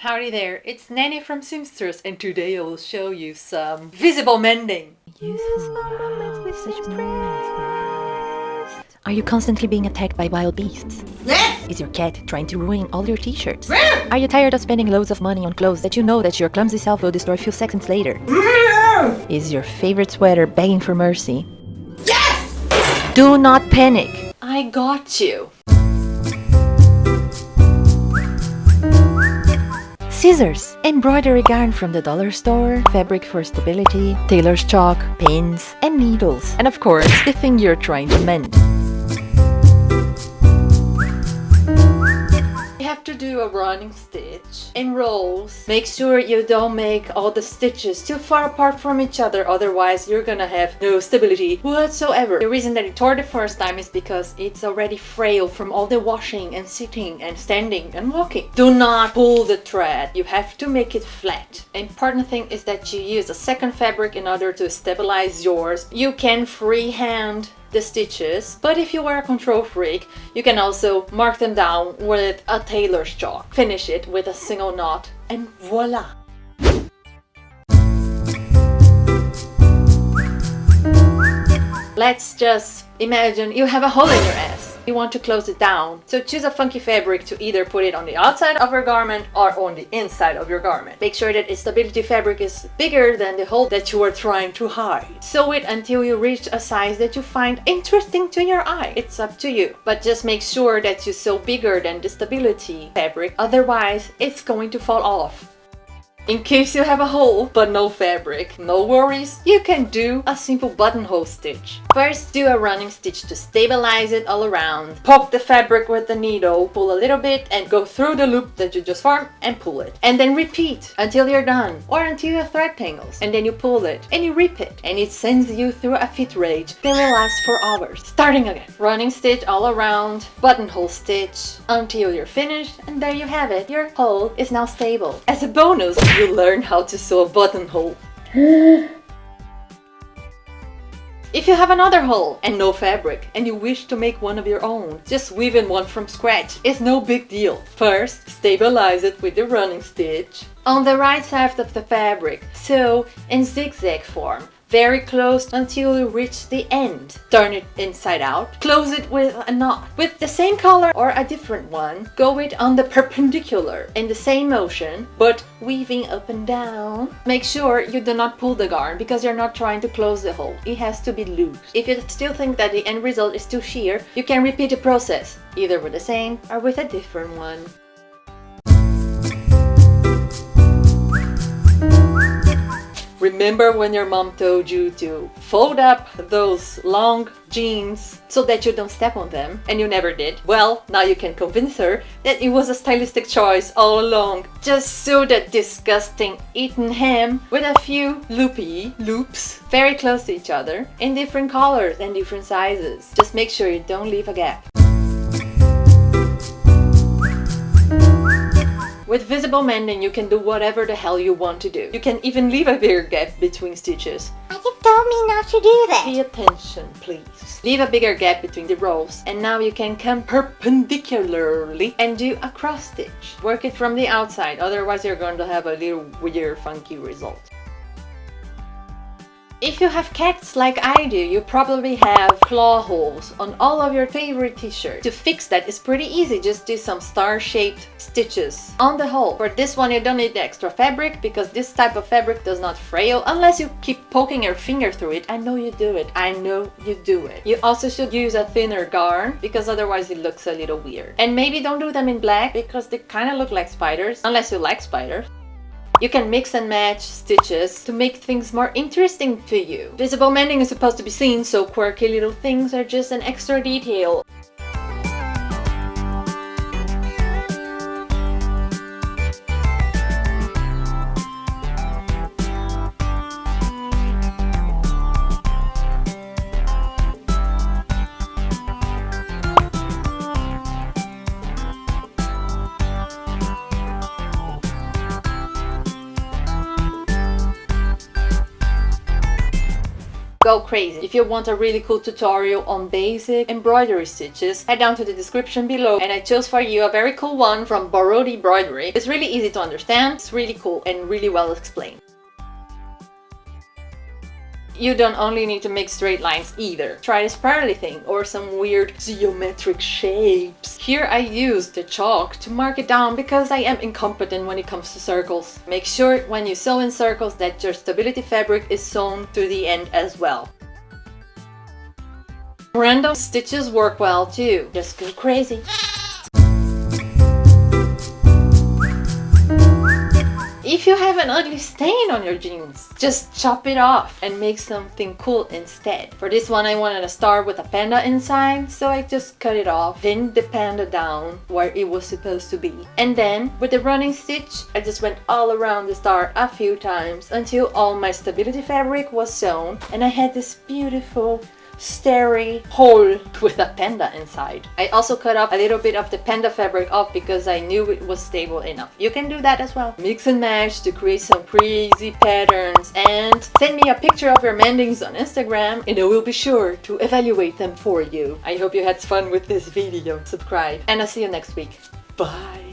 Howdy there, it's Nanny from Seamstressed, and today I will show you some visible mending. Are you constantly being attacked by wild beasts? Is your cat trying to ruin all your t-shirts? Are you tired of spending loads of money on clothes that you know that your clumsy self will destroy a few seconds later? Is your favorite sweater begging for mercy? Yes! Do not panic! I got you. Scissors, embroidery yarn from the dollar store, fabric for stability, tailor's chalk, pins, and needles. And of course, the thing you're trying to mend. You have to do a running stitch in rows. Make sure you don't make all the stitches too far apart from each other, otherwise you're gonna have no stability whatsoever. The reason that it tore the first time is because it's already frail from all the washing and sitting and standing and walking. Do not pull the thread. You have to make it flat. The important thing is that you use a second fabric in order to stabilize yours. You can freehand the stitches, but if you are a control freak, you can also mark them down with a tailor's chalk. Finish it with a single knot and voila! Let's just imagine you have a hole in your ass. You want to close it down. So choose a funky fabric to either put it on the outside of your garment or on the inside of your garment. Make sure that its stability fabric is bigger than the hole that you are trying to hide. Sew it until you reach a size that you find interesting to your eye. It's up to you. But just make sure that you sew bigger than the stability fabric, otherwise it's going to fall off. In case you have a hole but no fabric, no worries, you can do a simple buttonhole stitch. First, do a running stitch to stabilize it all around. Poke the fabric with the needle, pull a little bit and go through the loop that you just formed and pull it. And then repeat until you're done or until your thread tangles. And then you pull it and you rip it and it sends you through a fit rage that will last for hours. Starting again. Running stitch all around, buttonhole stitch until you're finished, and there you have it. Your hole is now stable. As a bonus, you learn how to sew a buttonhole. If you have another hole and no fabric and you wish to make one of your own, just weave in one from scratch. It's no big deal. First, stabilize it with the running stitch on the right side of the fabric, sew in zigzag form, very close until you reach the end. Turn it inside out, close it with a knot. With the same color or a different one, go it on the perpendicular in the same motion, but weaving up and down. Make sure you do not pull the garn because you're not trying to close the hole. It has to be loose. If you still think that the end result is too sheer, you can repeat the process, either with the same or with a different one. Remember when your mom told you to fold up those long jeans so that you don't step on them, and you never did? Well, now you can convince her that it was a stylistic choice all along. Just sew that disgusting eaten hem with a few loops very close to each other in different colors and different sizes. Just make sure you don't leave a gap. With visible mending, you can do whatever the hell you want to do. You can even leave a bigger gap between stitches. You told me not to do that. Pay attention, please. Leave a bigger gap between the rows, and now you can come perpendicularly and do a cross stitch. Work it from the outside, otherwise you're going to have a little weird, funky result. If you have cats like I do, you probably have claw holes on all of your favorite t-shirts. To fix that is pretty easy, just do some star-shaped stitches on the hole. For this one you don't need the extra fabric because this type of fabric does not frail unless you keep poking your finger through it. I know you do it. I know you do it. You also should use a thinner garn because otherwise it looks a little weird. And maybe don't do them in black because they kind of look like spiders, unless you like spiders. You can mix and match stitches to make things more interesting to you. Visible mending is supposed to be seen, so quirky little things are just an extra detail. go crazy. If you want a really cool tutorial on basic embroidery stitches, head down to the description below and I chose for you a very cool one from Baroudi Broderie. It's really easy to understand, it's really cool and really well explained. You don't only need to make straight lines either. Try the spirally thing or some weird geometric shapes. Here I used the chalk to mark it down because I am incompetent when it comes to circles. Make sure when you sew in circles that your stability fabric is sewn to the end as well. Random stitches work well too. Just go crazy. If you have an ugly stain on your jeans, just chop it off and make something cool instead. For this one I wanted a star with a panda inside, so I just cut it off, pinned the panda down where it was supposed to be. And then with the running stitch, I just went all around the star a few times until all my stability fabric was sewn and I had this beautiful starry hole with a panda inside. I also cut off a little bit of the panda fabric off because I knew it was stable enough. You can do that as well. Mix and match to create some crazy patterns and send me a picture of your mendings on Instagram and I will be sure to evaluate them for you. I hope you had fun with this video. Subscribe and I'll see you next week. Bye!